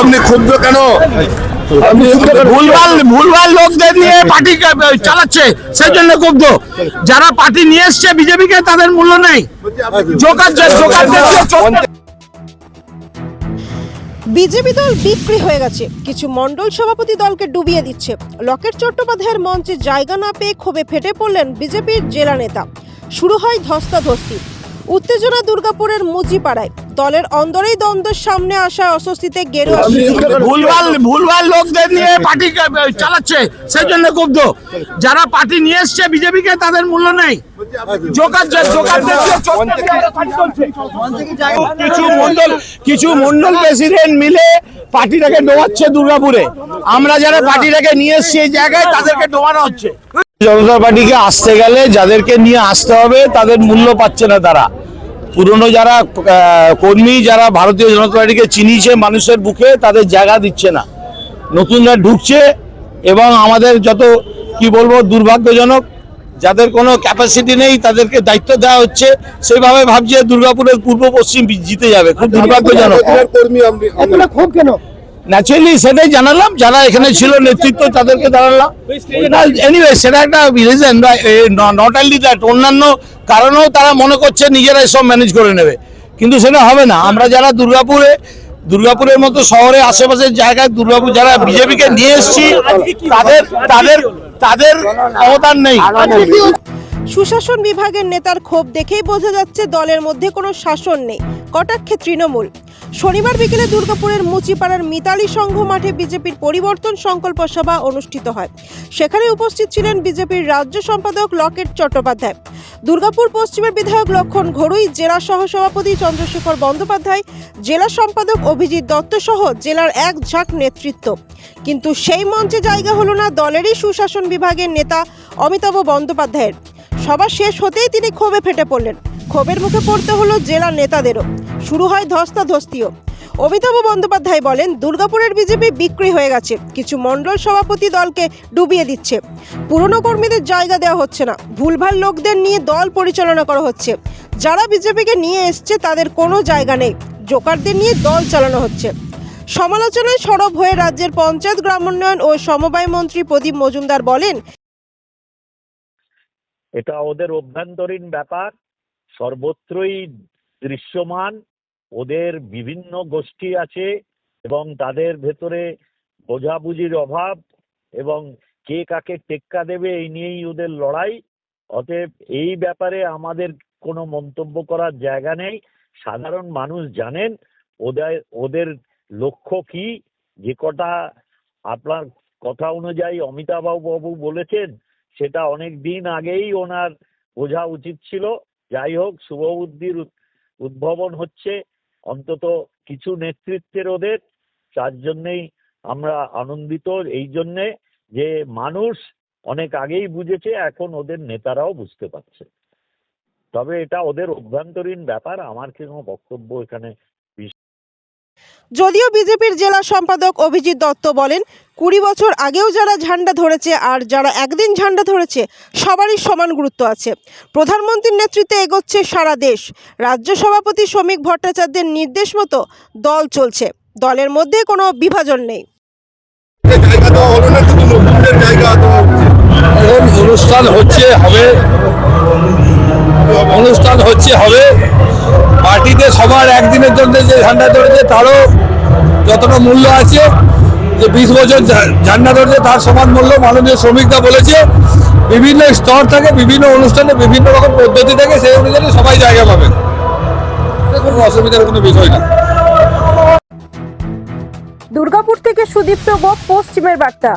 আপনি ক্ষুব্ধ কেন? ভুলভাল লোকদের নিয়ে পার্টি চালাচ্ছে, সেই জন্য ক্ষুব্ধ। যারা পার্টি নিয়ে এসছে বিজেপিকে, তাদের মূল্য নেই। বিজেপি দল বিক্রি হয়ে গেছে, কিছু মণ্ডল সভাপতি দলকে ডুবিয়ে দিচ্ছে। লকেট চট্টোপাধ্যায়ের মঞ্চে জায়গা না পেয়ে ক্ষোভে ফেটে পড়লেন বিজেপির জেলা নেতা। শুরু হয় ধস্তাধস্তি, উত্তেজনা দুর্গাপুরের মুজিপাড়ায়। দলের অন্দরেই দ্বন্দ্বের সামনে আসা অস্বস্তিতে গেরুয়া ভুলভাল লোকদের নিয়ে পার্টি চালাচ্ছে, সেই জন্য ক্ষুব্ধ। যারা পার্টি নিয়ে এসছে বিজেপিকে, তাদের মূল্য নেই। কিছু মন্ডল প্রেসিডেন্ট মিলে পার্টিটাকে ডোবাচ্ছে দুর্গাপুরে। আমরা যারা পার্টিটাকে নিয়ে এসছি এই জায়গায়, তাদেরকে ডোবানো হচ্ছে। জনতা পার্টিকে আসতে গেলে যাদেরকে নিয়ে আসতে হবে, তাদের মূল্য পাচ্ছে না। তারা পুরনো যারা কর্মী, যারা ভারতীয় জনতা পার্টিকে চিনিয়েছে মানুষের বুকে, তাদের জায়গা দিচ্ছে না। নতুনরা ঢুকছে এবং আমাদের যত কি বলবো দুর্ভাগ্যজনক, যাদের কোনো ক্যাপাসিটি নেই তাদেরকে দায়িত্ব দেওয়া হচ্ছে। সেইভাবে ভাবছে দুর্গাপুরের পূর্ব পশ্চিম জিতে যাবে। খুব দুর্ভাগ্যজনক। ক্ষোভ কেন? ন্যাচুরালি সেটাই জানালাম, যারা এখানে ছিল নেতৃত্ব তাদেরকে জানালাম। এনিওয়ে সেটা একটা রিজন, নট অনলি দ্যাট, অন্যান্য কারণেও তারা মনে করছে নিজেরাই সব ম্যানেজ করে নেবে, কিন্তু সেটা হবে না। আমরা যারা দুর্গাপুরের মতো শহরে আশেপাশের জায়গায় দুর্গাপুর যারা বিজেপিকে নিয়ে এসেছি, তাদের অবদান নেই। সুশাসন বিভাগের নেতার ক্ষোভ দেখেই বোঝা যাচ্ছে দলের মধ্যে কোনো শাসন নেই, কটাক্ষে তৃণমূল। শনিবার বিকেলে দুর্গাপুরের মুচিপাড়ার মিতালি সংঘ মাঠে বিজেপির পরিবর্তন সংকল্প সভা অনুষ্ঠিত হয়। সেখানে উপস্থিত ছিলেন বিজেপির রাজ্য সম্পাদক লকেট চট্টোপাধ্যায়, দুর্গাপুর পশ্চিমের বিধায়ক লক্ষণ ঘড়ুই, জেলা সহসভাপতি চন্দ্রশেখর বন্দ্যোপাধ্যায়, জেলা সম্পাদক অভিজিৎ দত্ত সহ জেলার এক ঝাঁক নেতৃত্ব। কিন্তু সেই মঞ্চে জায়গা হলো না দলেরই সুশাসন বিভাগের নেতা অমিতাভ বন্দ্যোপাধ্যায়ের। সভা শেষ হতেই তিনি ক্ষোভে ফেটে পড়লেন। ক্ষোভের মুখে পড়তে হলো জেলা নেতাদেরও। শুরু হয় ধস্তাধস্তিও। অমিতাভ বন্দ্যোপাধ্যায় বলেন, দুর্গাপুরের বিজেপি বিক্রি হয়ে গেছে, কিছু মণ্ডল সভাপতি দলকে ডুবিয়ে দিচ্ছে। পুরনো কর্মীদের জায়গা দেওয়া হচ্ছে না, ভুলভাল লোকদের নিয়ে দল পরিচালনা করা হচ্ছে। যারা বিজেপিকে নিয়ে এসছে তাদের কোনো জায়গা নেই, জোকারদের নিয়ে দল চালানো হচ্ছে। সমালোচনায় সরব হয়ে রাজ্যের পঞ্চায়েত, গ্রামোন্নয়ন ও সমবায় মন্ত্রী প্রদীপ মজুমদার বলেন, এটা ওদের অভ্যন্তরীণ ব্যাপার, সর্বত্রই দৃশ্যমান। ওদের বিভিন্ন গোষ্ঠী আছে এবং তাদের ভেতরে বোঝাবুঝির অভাব এবং কে কাকে টেক্কা দেবে এই নিয়েই ওদের লড়াই। অতএব এই ব্যাপারে আমাদের কোনো মন্তব্য করার জায়গা নেই। সাধারণ মানুষ জানেন ওদের লক্ষ্য কি। যে কটা আপনার কথা অনুযায়ী অমিতাভ বাবু বলেছেন, সেটা অনেক দিন আগেই ওনার বোঝা উচিত ছিল। যাই হোক, শুভ বুদ্ধির উদ্ভাবন হচ্ছে অন্তত কিছু নেতৃত্বের ওদের। তার জন্যেই আমরা আনন্দিত, এই জন্যে যে মানুষ অনেক আগেই বুঝেছে, এখন ওদের নেতারাও বুঝতে পারছে। তবে এটা ওদের অভ্যন্তরীণ ব্যাপার, আমার কোনো বক্তব্য এখানে। যদিও বিজেপির জেলা সম্পাদক অভিজিৎ দত্ত বলেন, 20 বছর আগেও যারা ঝান্ডা ধরেছে আর যারা একদিন ঝান্ডা ধরেছে, সবারই সমান গুরুত্ব আছে। প্রধানমন্ত্রীর নেতৃত্বে এগোচ্ছে সারা দেশ। রাজ্য সভাপতি শ্রমিক ভট্টাচার্যের নির্দেশ মতো দল চলছে, দলের মধ্যে কোনো বিভাজন নেই। অনুষ্ঠান হবে পার্টিতে সবার একদিনের জন্য যে ঝান্ডা ধরেছে তারও যতটা মূল্য আছে, যে 20 বছর ঝান্ডা ধরেছে তার সমান মূল্য। মাননীয় শ্রমিকরা বলেছে বিভিন্ন স্তর থাকে, বিভিন্ন অনুষ্ঠানে বিভিন্ন রকম পদ্ধতি থাকে, সেই অনুযায়ী সবাই জায়গা পাবে, কোনো অসুবিধার কোনো বিষয় না। দুর্গাপুর থেকে সুদীপ্ত গোপ, পশ্চিমের বার্তা।